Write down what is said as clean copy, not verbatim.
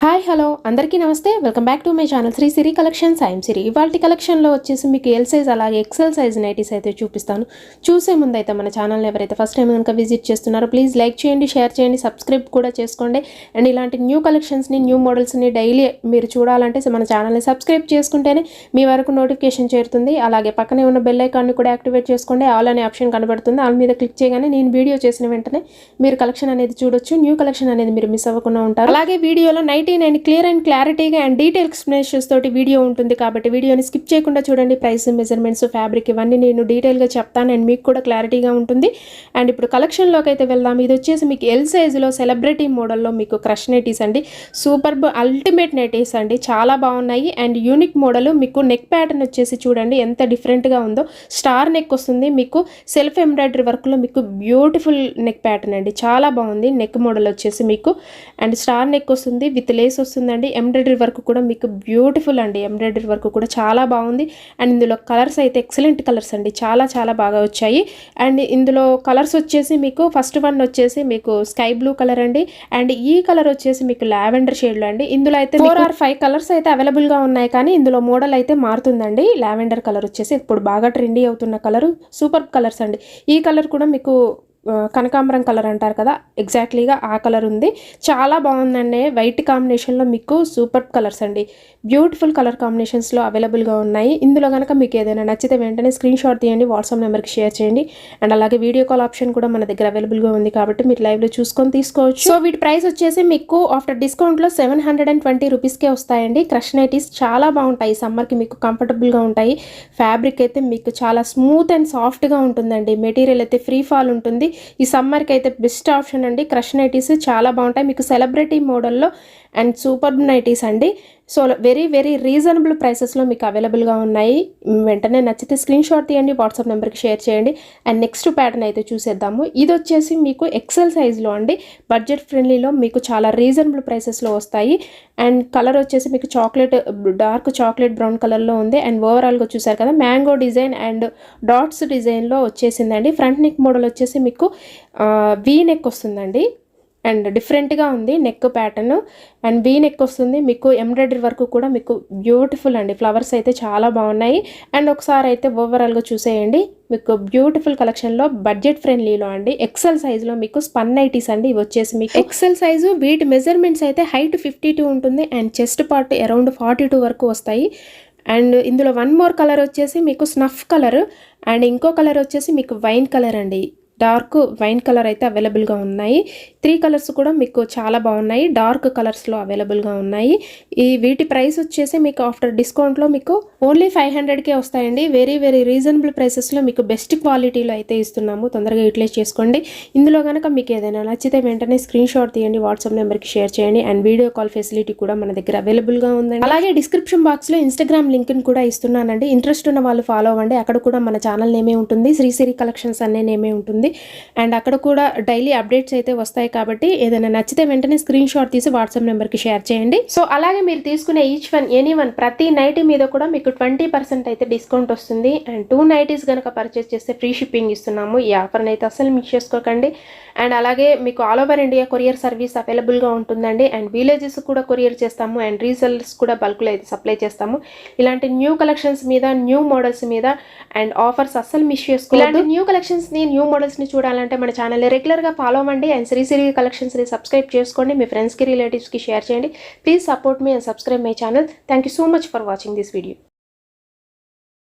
Hi hello అందరికీ నమస్తే welcome back to my channel Sri Siri collections I'm Siri. ఇవాల్టి కలెక్షన్లో వచ్చేసి మీకు ఎల్ సైజ్ అలాగే ఎక్సెల్ సైజ్ నైటీస్ అయితే చూపిస్తాను. చూసే ముందు అయితే మన ఛానల్ని ఎవరైతే ఫస్ట్ టైం కనుక విజిట్ చేస్తున్నారో ప్లీజ్ లైక్ చేయండి, షేర్ చేయండి, సబ్స్క్రైబ్ కూడా చేసుకోండి. అండ్ ఇలాంటి న్యూ కలెక్షన్స్ని న్యూ మోడల్స్ని డైలీ మీరు చూడాలంటే మన ఛానల్ని సబ్స్క్రైబ్ చేసుకుంటేనే మీ వరకు నోటిఫికేషన్ చేరుతుంది. అలాగే పక్కనే ఉన్న బెల్ ఐకాన్ని కూడా యాక్టివేట్ చేసుకోండి. ఆల్ అనే ఆప్షన్ కనబడుతుంది. ఆల్ మీద క్లిక్ చేయగానే నేను వీడియో చేసిన వెంటనే మీరు కలెక్షన్ అనేది చూడొచ్చు. న్యూ కలెక్షన్ అనేది మీరు మిస్ అవ్వకుండా ఉంటారు. అలాగే వీడియోలో అండ్ క్లియర్ అండ్ క్లారిటీగా అండ్ డీటెయిల్ ఎక్స్ప్లెనేషన్స్ తోటి వీడియో ఉంటుంది కాబట్టి వీడియోని స్కిప్ చేయకుండా చూడండి. ప్రైస్, మెజర్మెంట్స్, ఫ్యాబ్రిక్ ఇవన్నీ నేను డీటెయిల్గా చెప్తాను అండ్ మీకు కూడా క్లారిటీగా ఉంటుంది. అండ్ ఇప్పుడు కలెక్షన్లోకి అయితే వెళ్దాం. ఇది వచ్చేసి మీకు ఎల్ సైజులో సెలబ్రిటీ మోడల్లో మీకు క్రష్ నైటీస్ అండి. సూపర్బ్ అల్టిమేట్ నైటీస్ అండి, చాలా బాగున్నాయి. And unique model. మీకు నెక్ ప్యాటర్న్ వచ్చేసి చూడండి ఎంత డిఫరెంట్గా ఉందో. స్టార్ నెక్ వస్తుంది మీకు, సెల్ఫ్ ఎంబ్రాయిడరీ వర్క్లో మీకు బ్యూటిఫుల్ నెక్ ప్యాటర్న్ అండి, చాలా బాగుంది. నెక్ మోడల్ వచ్చేసి మీకు అండ్ స్టార్ నెక్ వస్తుంది విత్ లేస్ వస్తుందండి. ఎంబ్రాయిడరీ వర్క్ కూడా మీకు బ్యూటిఫుల్ అండి, ఎంబ్రాయిడరీ వర్క్ కూడా చాలా బాగుంది. అండ్ ఇందులో కలర్స్ అయితే ఎక్సలెంట్ కలర్స్ అండి, చాలా చాలా బాగా వచ్చాయి. అండ్ ఇందులో కలర్స్ వచ్చేసి మీకు ఫస్ట్ వన్ వచ్చేసి మీకు స్కై బ్లూ కలర్ అండి. అండ్ ఈ కలర్ వచ్చేసి మీకు లావెండర్ షేడ్లో అండి. ఇందులో అయితే 4 or 5 కలర్స్ అయితే అవైలబుల్గా ఉన్నాయి, కానీ ఇందులో మోడల్ అయితే మారుతుందండి. లావెండర్ కలర్ వచ్చేసి ఇప్పుడు బాగా ట్రెండీ అవుతున్న కలర్, సూపర్ కలర్స్ అండి. ఈ కలర్ కూడా మీకు కనకాంబరం కలర్ అంటారు కదా, ఎగ్జాక్ట్లీగా ఆ కలర్ ఉంది. చాలా బాగుందండి. వైట్ కాంబినేషన్లో మీకు సూపర్ కలర్స్ అండి, బ్యూటిఫుల్ కలర్ కాంబినేషన్స్లో అవైలబుల్గా ఉన్నాయి. ఇందులో కనుక మీకు ఏదైనా నచ్చితే వెంటనే స్క్రీన్ షాట్ తీయండి, వాట్సాప్ నెంబర్కి షేర్ చేయండి. అండ్ అలాగే వీడియో కాల్ ఆప్షన్ కూడా మన దగ్గర అవైలబుల్గా ఉంది కాబట్టి మీరు లైవ్లో చూసుకొని తీసుకోవచ్చు. సో వీటి ప్రైస్ వచ్చేసి మీకు ఆఫ్టర్ డిస్కౌంట్లో 720 రూపీస్కే వస్తాయండి. క్రష్ నైటీస్ చాలా బాగుంటాయి, సమ్మర్కి మీకు కంఫర్టబుల్గా ఉంటాయి. ఫ్యాబ్రిక్ అయితే మీకు చాలా స్మూత్ అండ్ సాఫ్ట్గా ఉంటుందండి. మెటీరియల్ అయితే ఫ్రీ ఫాల్ ఉంటుంది. ఈ సమ్మర్కి అయితే బెస్ట్ ఆప్షన్ అండి. క్రష్ నైటీస్ చాలా బాగుంటాయి మీకు సెలబ్రిటీ మోడల్లో అండ్ సూపర్ నైటీస్ అండి. సో వెరీ వెరీ రీజనబుల్ ప్రైసెస్లో మీకు అవైలబుల్గా ఉన్నాయి. వెంటనే నచ్చితే స్క్రీన్ షాట్ తీయండి, వాట్సాప్ నెంబర్కి షేర్ చేయండి. అండ్ నెక్స్ట్ ప్యాటర్న్ అయితే చూసేద్దాము. ఇది వచ్చేసి మీకు ఎక్సెల్ సైజ్లో అండి, బడ్జెట్ ఫ్రెండ్లీలో మీకు చాలా రీజనబుల్ ప్రైసెస్లో వస్తాయి. అండ్ కలర్ వచ్చేసి మీకు డార్క్ చాక్లెట్ బ్రౌన్ కలర్లో ఉంది. అండ్ ఓవరాల్గా చూసారు కదా మ్యాంగో డిజైన్ అండ్ డాట్స్ డిజైన్లో వచ్చేసిందండి. ఫ్రంట్ నెక్ మోడల్ వచ్చేసి మీకు వీ నెక్ వస్తుందండి. అండ్ డిఫరెంట్గా ఉంది neck pattern. And V neck వస్తుంది మీకు, ఎంబ్రాయిడరీ వర్క్ కూడా మీకు బ్యూటిఫుల్ అండి. ఫ్లవర్స్ అయితే చాలా బాగున్నాయి. అండ్ ఒకసారి అయితే ఓవరాల్గా చూసేయండి. మీకు బ్యూటిఫుల్ కలెక్షన్లో బడ్జెట్ ఫ్రెండ్లీలో అండి, ఎక్సెల్ సైజులో మీకు స్పన్ నైటీస్ అండి. ఇవి వచ్చేసి మీకు ఎక్సెల్ సైజు. వీటి మెజర్మెంట్స్ అయితే హైట్ 52 ఉంటుంది అండ్ చెస్ట్ పార్ట్ అరౌండ్ 42 వరకు వస్తాయి. అండ్ ఇందులో వన్ మోర్ కలర్ వచ్చేసి మీకు స్నఫ్ కలర్ అండ్ ఇంకో కలర్ వచ్చేసి మీకు వైన్ కలర్ అండి. డార్క్ వైన్ కలర్ అయితే అవైలబుల్గా ఉన్నాయి. 3 కలర్స్ కూడా మీకు చాలా బాగున్నాయి, డార్క్ కలర్స్లో అవైలబుల్గా ఉన్నాయి. వీటి ప్రైస్ వచ్చేసి మీకు ఆఫ్టర్ డిస్కౌంట్లో మీకు ఓన్లీ 500కే వస్తాయండి. వెరీ వెరీ రీజనబుల్ ప్రైసెస్లో మీకు బెస్ట్ క్వాలిటీలో అయితే ఇస్తున్నాము. తొందరగా యూటిలైజ్ చేసుకోండి. ఇందులో కనుక మీకు ఏదైనా నచ్చితే వెంటనే స్క్రీన్ షాట్ తీయండి, వాట్సాప్ నెంబర్కి షేర్ చేయండి. అండ్ వీడియో కాల్ ఫెసిలిటీ కూడా మన దగ్గర అవైలబుల్గా ఉందండి. అలాగే డిస్క్రిప్షన్ బాక్స్లో ఇన్స్టాగ్రామ్ లింక్ని కూడా ఇస్తున్నానండి. ఇంట్రెస్ట్ ఉన్న వాళ్ళు ఫాలో అవ్వండి. అక్కడ కూడా మన ఛానల్ నేమే ఉంటుంది, శ్రీ సిరి కలెక్షన్స్ అనే నేమే ఉంటుంది. అండ్ అక్కడ కూడా డైలీ అప్డేట్స్ అయితే వస్తాయి కాబట్టి ఏదైనా నచ్చితే వెంటనే స్క్రీన్ షాట్ తీసి వాట్సాప్ నెంబర్కి షేర్ చేయండి. సో అలాగే మీరు తీసుకునే ఎనీ వన్ ప్రతి నైటీ మీద కూడా మీకు 20% అయితే డిస్కౌంట్ వస్తుంది. అండ్ 2 నైటీస్ కనుక పర్చేస్ చేస్తే ఫ్రీ షిప్పింగ్ ఇస్తున్నాము. ఈ ఆఫర్ని అయితే అసలు మిస్ చేసుకోకండి. అండ్ అలాగే మీకు all over India courier service అవైలబుల్గా ఉంటుందండి. అండ్ విలేజెస్ కూడా కొరియర్ చేస్తాము అండ్ రీసెల్లర్స్ కూడా బల్క్లో అయితే సప్లై చేస్తాము. ఇలాంటి న్యూ కలెక్షన్స్ మీద, న్యూ మోడల్స్ మీద అండ్ ఆఫర్స్ అస్సలు మిస్ చేసుకోండి. ఇలాంటి న్యూ కలెక్షన్స్ని, న్యూ మోడల్స్ని చూడాలంటే మన ఛానల్ని రెగ్యులర్గా ఫాలో అవ్వండి. అండ్ శ్రీ సిరి కలెక్షన్స్ని సబ్స్క్రైబ్ చేసుకోండి. మీ ఫ్రెండ్స్కి, రిలేటివ్స్కి షేర్ చేయండి. Please support me and subscribe my channel. Thank you so much for watching this video.